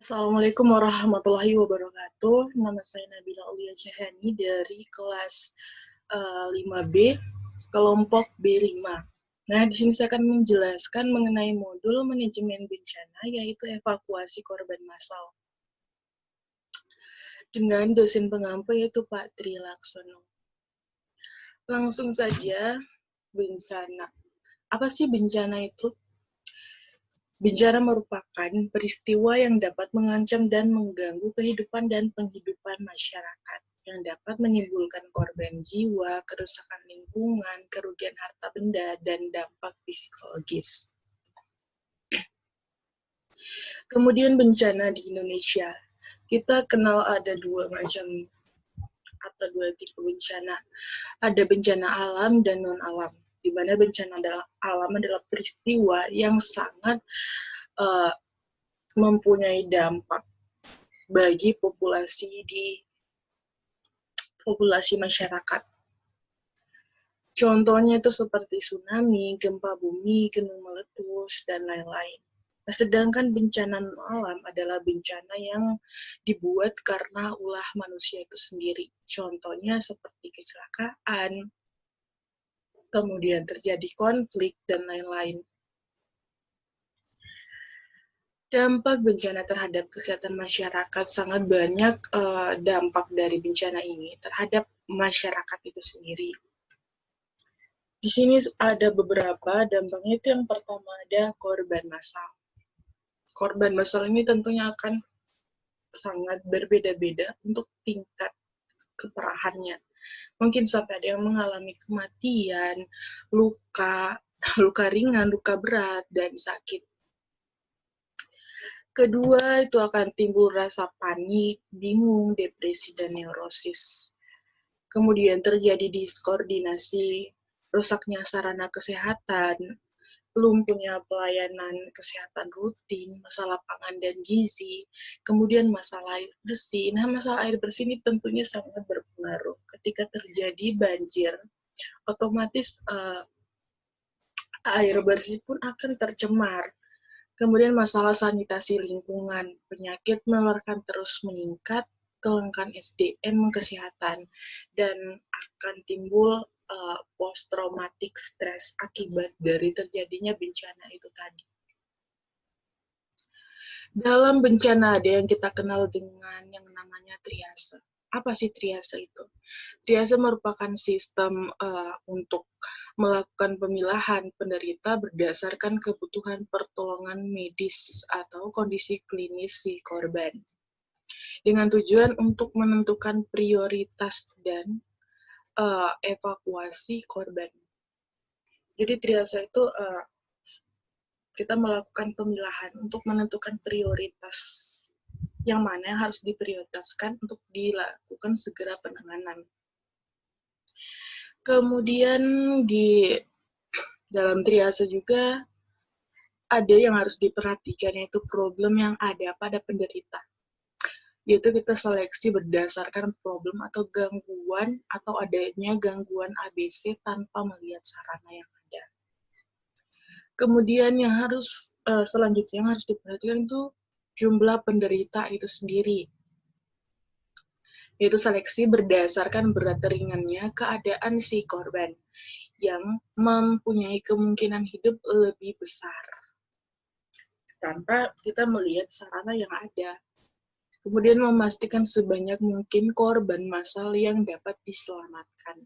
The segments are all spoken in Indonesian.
Assalamualaikum warahmatullahi wabarakatuh. Nama saya Nabila Aulia Jahani dari kelas 5B, kelompok B5. Nah, di sini saya akan menjelaskan mengenai modul manajemen bencana, yaitu evakuasi korban massal. Dengan dosen pengampu yaitu Pak Tri Laksono. Langsung saja, bencana. Apa sih bencana itu? Bencana merupakan peristiwa yang dapat mengancam dan mengganggu kehidupan dan penghidupan masyarakat, yang dapat menimbulkan korban jiwa, kerusakan lingkungan, kerugian harta benda, dan dampak psikologis. Kemudian bencana di Indonesia. Kita kenal ada dua macam atau dua tipe bencana. Ada bencana alam dan non-alam, di mana bencana alam adalah peristiwa yang sangat mempunyai dampak bagi populasi masyarakat. Contohnya itu seperti tsunami, gempa bumi, gunung meletus, dan lain-lain. Nah, sedangkan bencana alam adalah bencana yang dibuat karena ulah manusia itu sendiri. Contohnya seperti kecelakaan, kemudian terjadi konflik, dan lain-lain. Dampak bencana terhadap kesehatan masyarakat sangat banyak dampak dari bencana ini terhadap masyarakat itu sendiri. Di sini ada beberapa dampaknya. Itu yang pertama ada korban massal. Korban massal ini tentunya akan sangat berbeda-beda untuk tingkat keparahannya. Mungkin sampai ada yang mengalami kematian, luka ringan, luka berat, dan sakit. Kedua, itu akan timbul rasa panik, bingung, depresi, dan neurosis. Kemudian terjadi diskoordinasi, rusaknya sarana kesehatan, lumpuhnya pelayanan kesehatan rutin, masalah pangan dan gizi, kemudian masalah air bersih. Nah, masalah air bersih ini tentunya sangat berpengaruh. Ketika terjadi banjir, otomatis air bersih pun akan tercemar. Kemudian masalah sanitasi lingkungan, penyakit menularkan terus meningkat, kelangkaan SDM kesehatan, dan akan timbul post-traumatic stress akibat dari terjadinya bencana itu tadi. Dalam bencana ada yang kita kenal dengan yang namanya triase. Apa sih triase itu? Triase merupakan sistem untuk melakukan pemilahan penderita berdasarkan kebutuhan pertolongan medis atau kondisi klinis si korban, dengan tujuan untuk menentukan prioritas dan evakuasi korban. Jadi triase itu kita melakukan pemilahan untuk menentukan prioritas yang mana yang harus diprioritaskan untuk dilakukan segera penanganan. Kemudian di dalam triase juga ada yang harus diperhatikan, yaitu problem yang ada pada penderita. Yaitu kita seleksi berdasarkan problem atau gangguan atau adanya gangguan ABC tanpa melihat sarana yang ada. Kemudian yang harus selanjutnya yang harus diperhatikan itu jumlah penderita itu sendiri. Yaitu seleksi berdasarkan berat ringannya keadaan si korban yang mempunyai kemungkinan hidup lebih besar tanpa kita melihat sarana yang ada. Kemudian memastikan sebanyak mungkin korban massal yang dapat diselamatkan.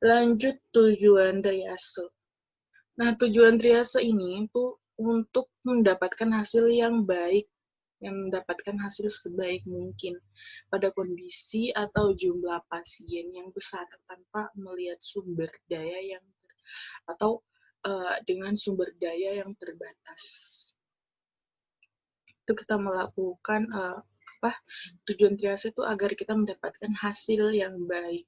Lanjut tujuan triase. Nah, tujuan triase ini itu untuk mendapatkan hasil yang baik, yang mendapatkan hasil sebaik mungkin pada kondisi atau jumlah pasien yang besar tanpa melihat sumber daya yang atau dengan sumber daya yang terbatas. Itu kita melakukan tujuan triase itu agar kita mendapatkan hasil yang baik.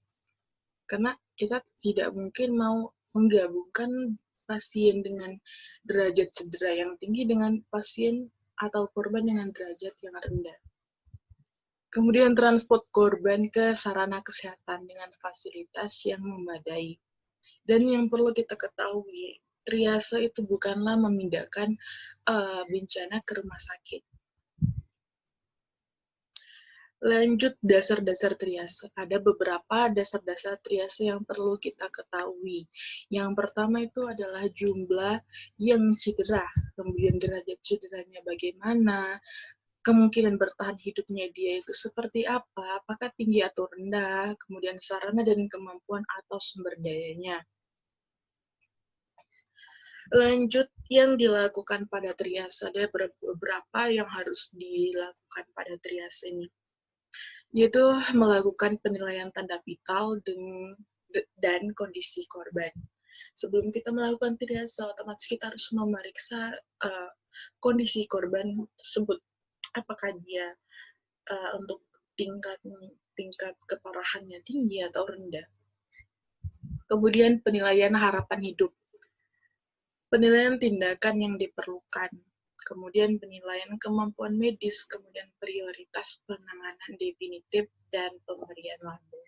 Karena kita tidak mungkin mau menggabungkan pasien dengan derajat cedera yang tinggi dengan pasien atau korban dengan derajat yang rendah. Kemudian transport korban ke sarana kesehatan dengan fasilitas yang memadai. Dan yang perlu kita ketahui, triase itu bukanlah memindahkan bencana ke rumah sakit. Lanjut dasar-dasar triase. Ada beberapa dasar-dasar triase yang perlu kita ketahui. Yang pertama itu adalah jumlah yang cedera, kemudian derajat cederanya bagaimana, kemungkinan bertahan hidupnya dia itu seperti apa, apakah tinggi atau rendah, kemudian sarana dan kemampuan atau sumber dayanya. Lanjut yang dilakukan pada triase, ada beberapa yang harus dilakukan pada triase ini, yaitu melakukan penilaian tanda vital dan kondisi korban. Sebelum kita melakukan triase, otomatis kita harus memeriksa kondisi korban tersebut, apakah dia untuk tingkat keparahannya tinggi atau rendah. Kemudian penilaian harapan hidup, penilaian tindakan yang diperlukan, kemudian penilaian kemampuan medis, kemudian prioritas penanganan definitif, dan pemberian label.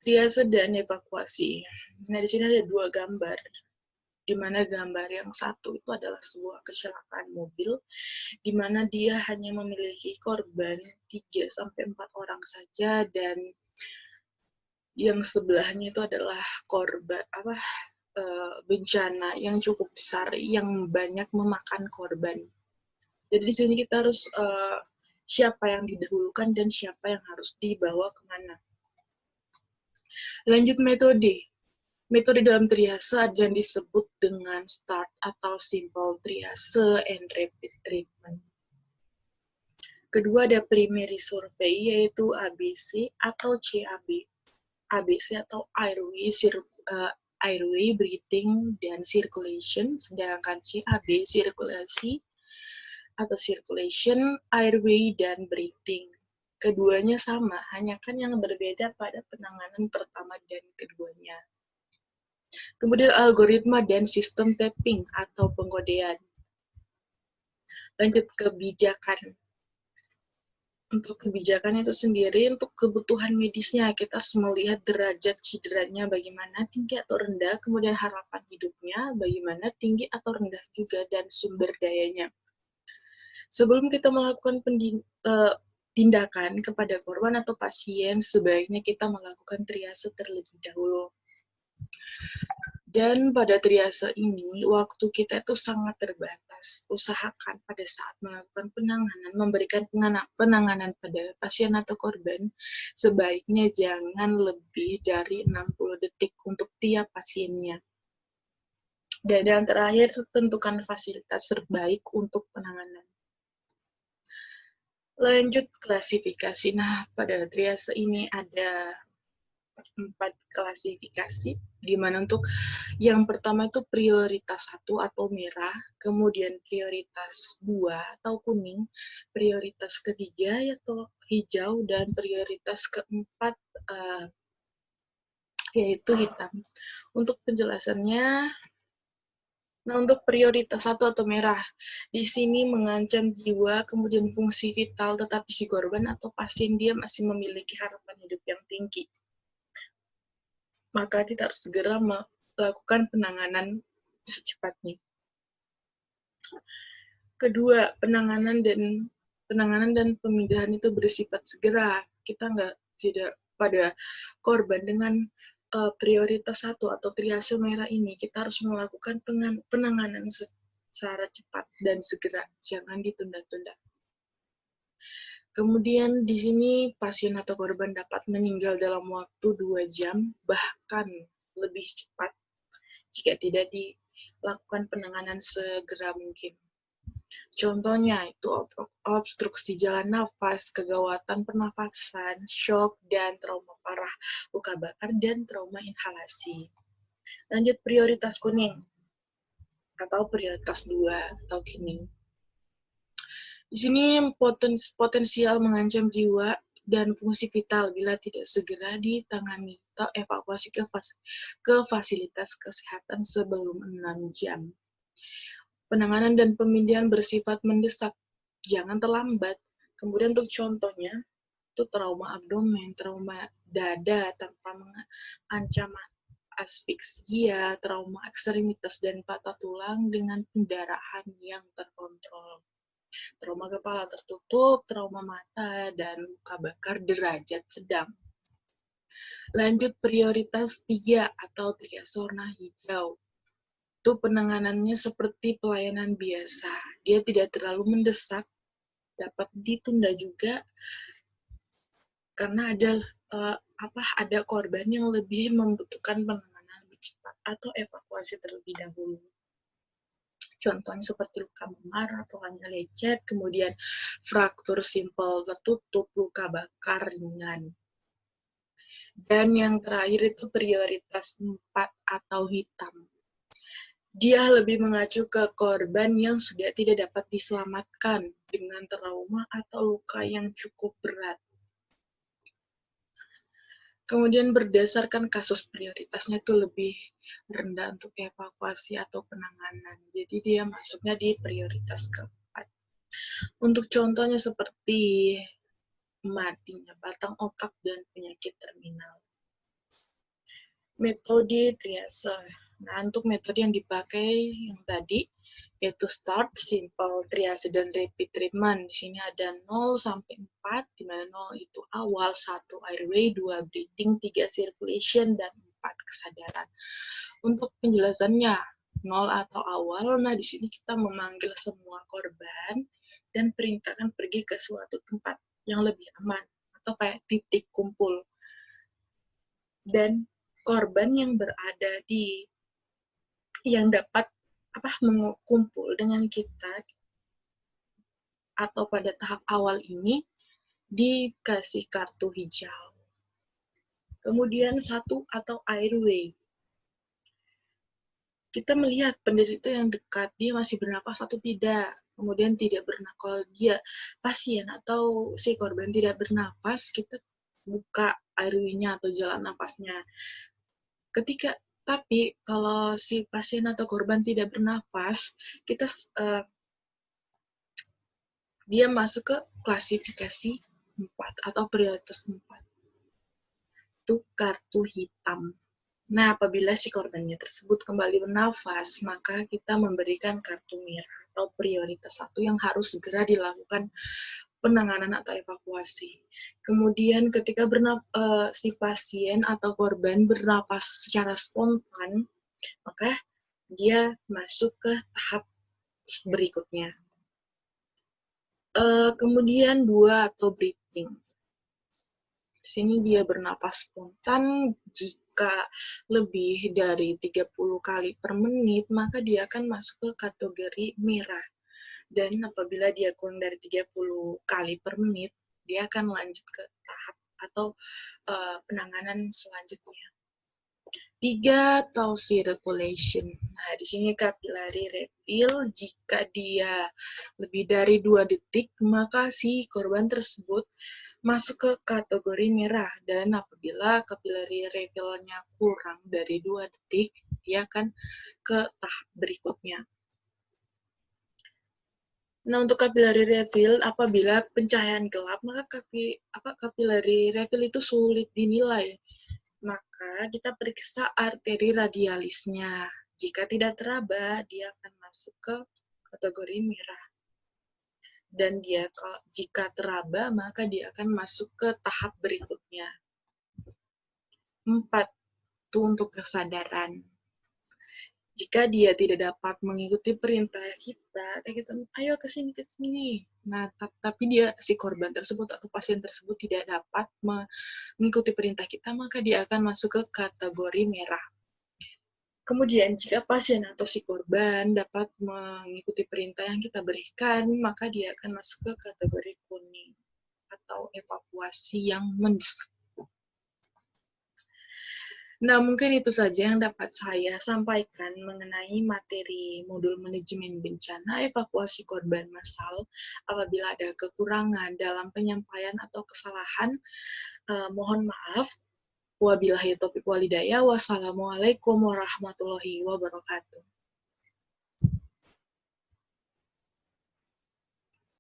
Triase dan evakuasi. Nah, di sini ada dua gambar, di mana gambar yang satu itu adalah sebuah kecelakaan mobil, di mana dia hanya memiliki korban 3-4 orang saja, dan yang sebelahnya itu adalah korban bencana yang cukup besar yang banyak memakan korban. Jadi di sini kita harus siapa yang didahulukan dan siapa yang harus dibawa kemana. Lanjut metode. Metode dalam triase ada yang disebut dengan START atau Simple Triase and Rapid Treatment. Kedua ada Primary Survey, yaitu ABC atau CAB. ABC atau airway, breathing, dan circulation, sedangkan CAB sirkulasi atau circulation, airway, dan breathing. Keduanya sama, hanya kan yang berbeda pada penanganan pertama dan keduanya. Kemudian algoritma dan sistem tapping atau pengkodean. Lanjut kebijakan. Untuk kebijakan itu sendiri, untuk kebutuhan medisnya, kita harus melihat derajat cederanya bagaimana, tinggi atau rendah, kemudian harapan hidupnya bagaimana, tinggi atau rendah juga, dan sumber dayanya. Sebelum kita melakukan tindakan kepada korban atau pasien, sebaiknya kita melakukan triase terlebih dahulu. Dan pada triase ini, waktu kita itu sangat terbatas. Usahakan pada saat melakukan penanganan, memberikan penanganan pada pasien atau korban, sebaiknya jangan lebih dari 60 detik untuk tiap pasiennya. Dan yang terakhir, tentukan fasilitas terbaik untuk penanganan. Lanjut klasifikasi. Nah, pada triase ini ada 4 klasifikasi, di mana untuk yang pertama itu prioritas 1 atau merah, kemudian prioritas 2 atau kuning, prioritas ketiga yaitu hijau, dan prioritas keempat yaitu hitam. Untuk penjelasannya, nah untuk prioritas 1 atau merah, di sini mengancam jiwa, kemudian fungsi vital, tetapi si korban atau pasien dia masih memiliki harapan hidup yang tinggi. Maka kita harus segera melakukan penanganan secepatnya. Kedua, penanganan dan pemindahan itu bersifat segera. Kita tidak pada korban dengan prioritas 1 atau triase merah ini, kita harus melakukan penanganan secara cepat dan segera, jangan ditunda-tunda. Kemudian di sini pasien atau korban dapat meninggal dalam waktu 2 jam, bahkan lebih cepat jika tidak dilakukan penanganan segera mungkin. Contohnya itu obstruksi jalan nafas, kegawatan pernafasan, shock, dan trauma parah, luka bakar, dan trauma inhalasi. Lanjut prioritas kuning atau prioritas 2 atau kuning. Di sini potensial mengancam jiwa dan fungsi vital bila tidak segera ditangani atau evakuasi ke fasilitas kesehatan sebelum 6 jam. Penanganan dan pemindahan bersifat mendesak, jangan terlambat. Kemudian untuk contohnya, itu trauma abdomen, trauma dada tanpa mengancam asfiksia, trauma ekstremitas, dan patah tulang dengan pendarahan yang terkontrol. Trauma kepala tertutup, trauma mata, dan luka bakar derajat sedang. Lanjut prioritas 3 atau triase warna hijau. Itu penanganannya seperti pelayanan biasa. Dia tidak terlalu mendesak, dapat ditunda juga karena ada korban yang lebih membutuhkan penanganan lebih cepat atau evakuasi terlebih dahulu. Contohnya seperti luka memar atau hanya lecet, kemudian fraktur simpel tertutup, luka bakar ringan. Dan yang terakhir itu prioritas 4 atau hitam. Dia lebih mengacu ke korban yang sudah tidak dapat diselamatkan dengan trauma atau luka yang cukup berat. Kemudian berdasarkan kasus prioritasnya itu lebih rendah untuk evakuasi atau penanganan. Jadi dia masuknya di prioritas keempat. Untuk contohnya seperti matinya batang otak dan penyakit terminal. Metode triase. Nah, untuk metode yang dipakai yang tadi, yaitu start, simple, triase, dan rapid treatment. Di sini ada 0 sampai 4, di mana 0 itu awal, 1 airway, 2 breathing, 3 circulation, dan 4 kesadaran. Untuk penjelasannya, 0 atau awal, nah di sini kita memanggil semua korban dan perintahkan pergi ke suatu tempat yang lebih aman, atau kayak titik kumpul. Dan korban yang berada di yang dapat mengumpul dengan kita atau pada tahap awal ini dikasih kartu hijau. Kemudian 1 atau airway. Kita melihat penderita yang dekat, dia masih bernapas atau tidak. Kemudian tidak bernapas, kalau dia pasien atau si korban tidak bernapas, kita buka airway-nya atau jalan napasnya. Tapi kalau si pasien atau korban tidak bernapas, dia masuk ke klasifikasi 4 atau prioritas 4. Itu kartu hitam. Nah, apabila si korbannya tersebut kembali bernafas, maka kita memberikan kartu merah atau prioritas 1 yang harus segera dilakukan penanganan atau evakuasi. Kemudian ketika si pasien atau korban bernapas secara spontan, maka dia masuk ke tahap berikutnya. Kemudian 2 atau breathing. Di sini dia bernapas spontan, jika lebih dari 30 kali per menit, maka dia akan masuk ke kategori merah. Dan apabila dia kurang dari 30 kali per menit, dia akan lanjut ke tahap atau penanganan selanjutnya. 3 atau circulation. Nah, di sini capillary refill, jika dia lebih dari 2 detik, maka si korban tersebut masuk ke kategori merah. Dan apabila capillary refill-nya kurang dari 2 detik, dia akan ke tahap berikutnya. Nah, untuk capillary refill, apabila pencahayaan gelap, maka capillary refill itu sulit dinilai. Maka kita periksa arteri radialisnya. Jika tidak teraba, dia akan masuk ke kategori merah. Dan jika teraba, maka dia akan masuk ke tahap berikutnya. 4. Itu untuk kesadaran. Jika dia tidak dapat mengikuti perintah kita ayo ke sini. Nah, tapi si korban tersebut atau pasien tersebut tidak dapat mengikuti perintah kita, maka dia akan masuk ke kategori merah. Kemudian, jika pasien atau si korban dapat mengikuti perintah yang kita berikan, maka dia akan masuk ke kategori kuning atau evakuasi yang mendesak. Nah, mungkin itu saja yang dapat saya sampaikan mengenai materi modul manajemen bencana evakuasi korban massal. Apabila ada kekurangan dalam penyampaian atau kesalahan, mohon maaf. Wabillahi taufiq wal hidayah. Wassalamualaikum warahmatullahi wabarakatuh.